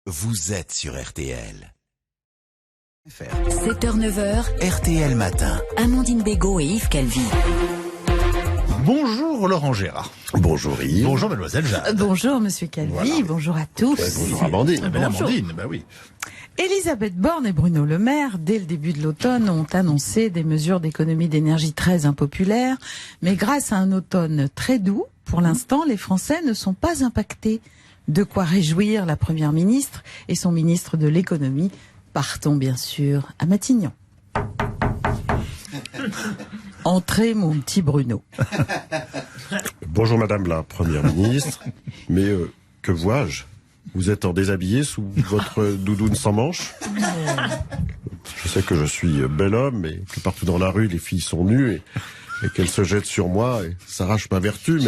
Vous êtes sur RTL. 7h-9h, RTL Matin. Amandine Bégaud et Yves Calvi. Bonjour Laurent Gérard. Bonjour Yves. Bonjour Mademoiselle Jade. Bonjour Monsieur Calvi, Voilà. Bonjour à tous. Ouais, bonjour Amandine. Ah ben, Bonjour. Amandine, bah oui. Elisabeth Borne et Bruno Le Maire, dès le début de l'automne, ont annoncé des mesures d'économie d'énergie très impopulaires. Mais grâce à un automne très doux, pour l'instant, les Français ne sont pas impactés. De quoi réjouir la Première ministre et son ministre de l'économie. Partons bien sûr à Matignon. Entrez mon petit Bruno. Bonjour Madame la Première ministre. Mais que vois-je? Vous êtes en déshabillé sous votre doudoune sans manches? Je sais que je suis bel homme et que partout dans la rue les filles sont nues et qu'elles se jettent sur moi et s'arrachent ma vertu,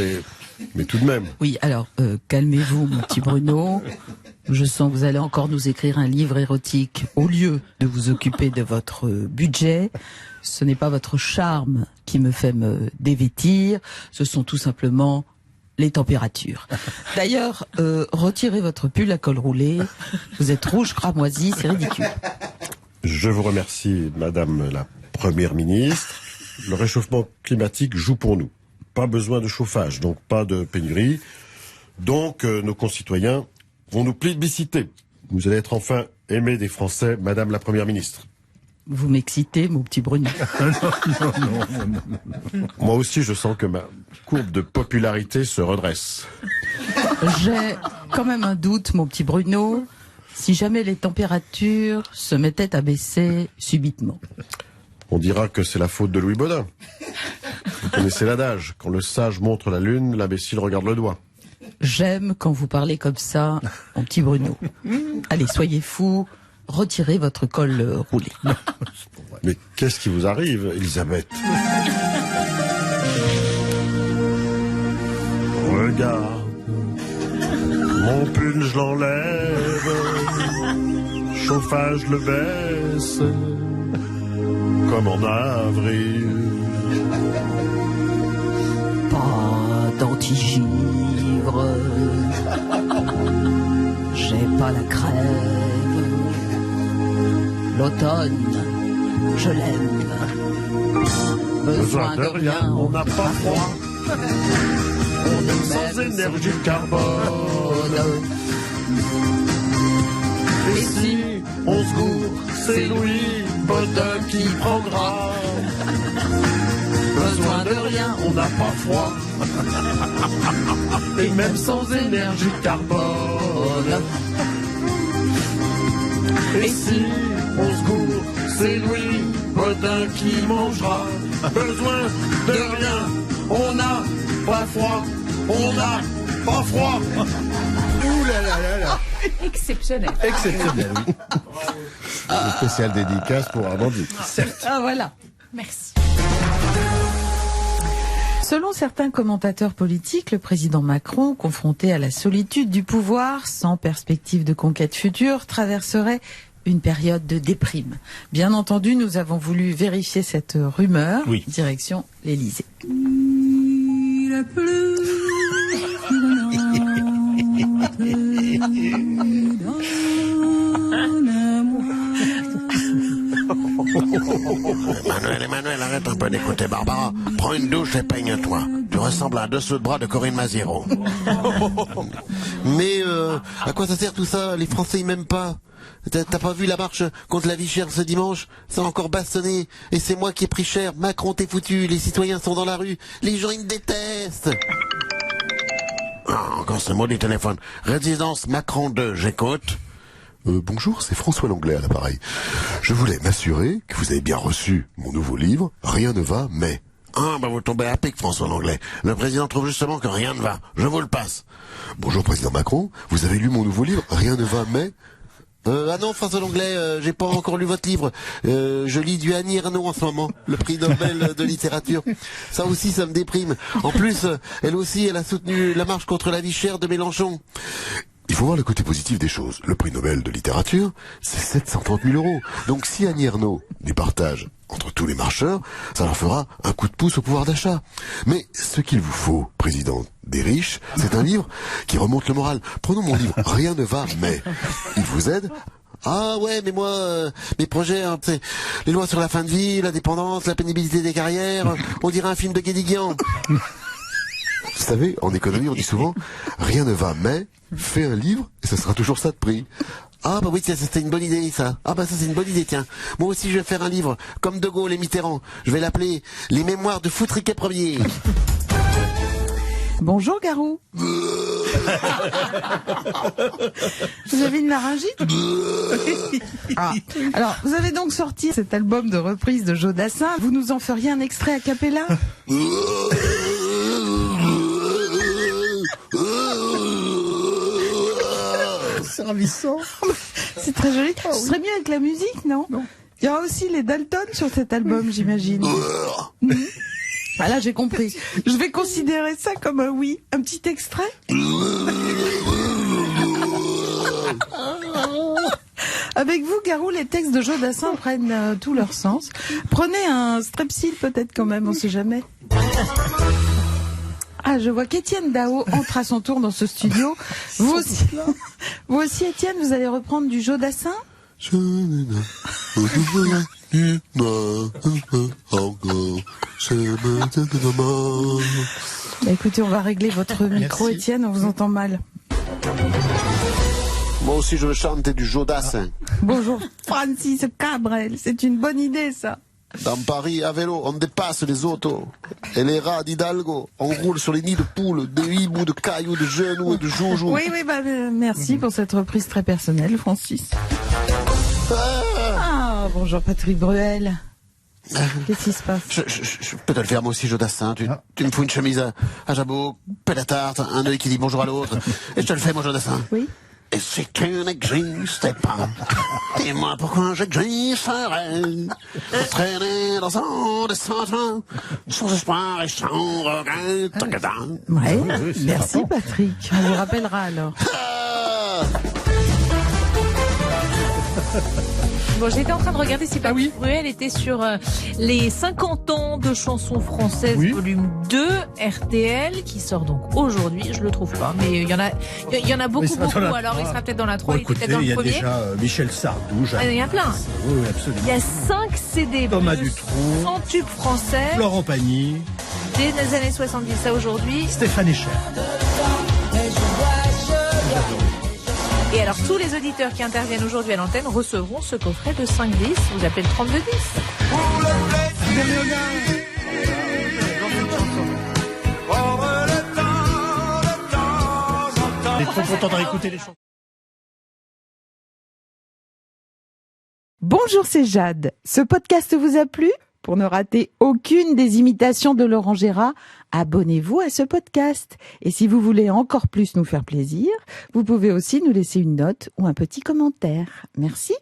mais tout de même. Oui, alors, calmez-vous, mon petit Bruno. Je sens que vous allez encore nous écrire un livre érotique au lieu de vous occuper de votre budget. Ce n'est pas votre charme qui me fait me dévêtir, ce sont tout simplement les températures. D'ailleurs, retirez votre pull à col roulé. Vous êtes rouge cramoisi, c'est ridicule. Je vous remercie Madame la Première ministre. Le réchauffement climatique joue pour nous. Pas besoin de chauffage, donc pas de pénurie. Donc nos concitoyens vont nous plébisciter. Vous allez être enfin aimés des Français, Madame la Première ministre. Vous m'excitez, mon petit Bruno. Moi aussi, je sens que ma courbe de popularité se redresse. J'ai quand même un doute, mon petit Bruno. Si jamais les températures se mettaient à baisser subitement. On dira que c'est la faute de Louis Baudin. Vous connaissez l'adage, quand le sage montre la lune, l'imbécile regarde le doigt. J'aime quand vous parlez comme ça, mon petit Bruno. Allez, soyez fous, retirez votre col roulé. Mais qu'est-ce qui vous arrive, Elisabeth? Regarde, mon pull je l'enlève, chauffage le baisse, comme en avril. Pas d'antigivre, j'ai pas la crève. L'automne, je l'aime. Besoin de rien, on n'a pas froid. On est sans énergie carbone. Et si on se gourre, c'est Louis Baudin qui prendra. Besoin de rien, on n'a pas froid. Et même sans énergie carbone. Et si on se gourre, c'est Louis Baudin qui mangera. Besoin de rien, on n'a pas froid. On n'a pas froid. Ouh là là là là. Exceptionnel. Exceptionnel, oui. Une spéciale dédicace pour Amandine. Ah voilà. Merci. Selon certains commentateurs politiques, le président Macron, confronté à la solitude du pouvoir, sans perspective de conquête future, traverserait une période de déprime. Bien entendu, nous avons voulu vérifier cette rumeur. Oui. Direction l'Élysée. Emmanuel, arrête un peu d'écouter Barbara. Prends une douche et peigne-toi. Tu ressembles à un dessous de bras de Corinne Maziro. Mais à quoi ça sert tout ça? Les Français ils m'aiment pas. T'as pas vu la marche contre la vie chère ce dimanche? Ça a encore bastonné. Et c'est moi qui ai pris cher. Macron t'es foutu. Les citoyens sont dans la rue. Les gens ils me détestent. Ah, encore ce maudit téléphone. Résidence Macron 2, j'écoute. Bonjour, c'est François Langlais à l'appareil. Je voulais m'assurer que vous avez bien reçu mon nouveau livre, Rien ne va, mais... Ah, bah vous tombez à pic, François Langlais. Le président trouve justement que rien ne va. Je vous le passe. Bonjour, Président Macron, vous avez lu mon nouveau livre, Rien ne va, mais... Ah non, François Langlais, j'ai pas encore lu votre livre. Je lis du Annie Ernaux en ce moment, le prix Nobel de littérature. Ça aussi, ça me déprime. En plus, elle aussi, elle a soutenu la marche contre la vie chère de Mélenchon. Il faut voir le côté positif des choses. Le prix Nobel de littérature, c'est 730 000 €. Donc si Annie Ernaux les partage entre tous les marcheurs, ça leur fera un coup de pouce au pouvoir d'achat. Mais ce qu'il vous faut, président des riches, c'est un livre qui remonte le moral. Prenons mon livre, Rien ne va, mais il vous aide. Ah ouais, mais moi, mes projets, hein, c'est les lois sur la fin de vie, la dépendance, la pénibilité des carrières, on dirait un film de Guédiguian. Vous savez, en économie, on dit souvent, rien ne va, mais fais un livre et ça sera toujours ça de prix. Ah bah oui, tiens, c'était une bonne idée, ça. Ah bah ça c'est une bonne idée, tiens. Moi aussi je vais faire un livre, comme De Gaulle et Mitterrand. Je vais l'appeler Les Mémoires de Foutriquet Ier. Bonjour Garou. Vous avez une laryngite? Ah. Alors, vous avez donc sorti cet album de reprise de Jodassin. Vous nous en feriez un extrait a cappella? C'est ravissant. C'est très joli. Ce serait mieux avec la musique, non? Il y aura aussi les Dalton sur cet album, j'imagine. Ah là, j'ai compris. Je vais considérer ça comme un oui. Un petit extrait? Avec vous, Garou, les textes de Jodassin prennent tout leur sens. Prenez un strepsil peut-être quand même, on sait jamais. Ah, je vois qu'Étienne Dao entre à son tour dans ce studio. Vous aussi, Étienne, vous allez reprendre du Jodassin? Écoutez, on va régler votre micro, Merci. Étienne, on vous entend mal. Moi aussi je veux chanter du Jodassin. Bonjour, Francis Cabrel, c'est une bonne idée, ça. Dans Paris, à vélo, on dépasse les autos. Et les rats d'Hidalgo, on roule sur les nids de poules, de hiboux, de cailloux, de genoux et de joujoux. Oui, merci pour cette reprise très personnelle, Francis. Ah, bonjour Patrick Bruel. Qu'est-ce qui se passe? Je peux te le faire moi aussi, Jodassin. Tu me fous une chemise à jabot, pain à tarte, un œil qui dit bonjour à l'autre. Et je te le fais, moi, Jodassin. Oui. Et si tu n'existais pas, dis-moi pourquoi j'existerais. Pour traîner dans un des centaines, sans espoir et sans regret. Ouais, merci Patrick. On vous rappellera alors. Ah Bon, j'étais en train de regarder si Patrick Bruel était sur les 50 ans de chansons françaises, volume 2, RTL, qui sort donc aujourd'hui. Je le trouve pas, mais il y en a beaucoup. Alors, il sera peut-être dans la 3, il était peut-être dans le premier. Il y a déjà Michel Sardou, Il y a plein. Oui, absolument. Il y a 5 CD Thomas de Dutronc, 100 tubes français Florent Pagny, des années 70 à aujourd'hui. Stéphane Echer. Et alors, tous les auditeurs qui interviennent aujourd'hui à l'antenne recevront ce coffret de 5 disques. Vous appelez le 32 10. On est trop content de réécouter les chansons. Bonjour, c'est Jade. Ce podcast vous a plu? Pour ne rater aucune des imitations de Laurent Gérard, abonnez-vous à ce podcast. Et si vous voulez encore plus nous faire plaisir, vous pouvez aussi nous laisser une note ou un petit commentaire. Merci.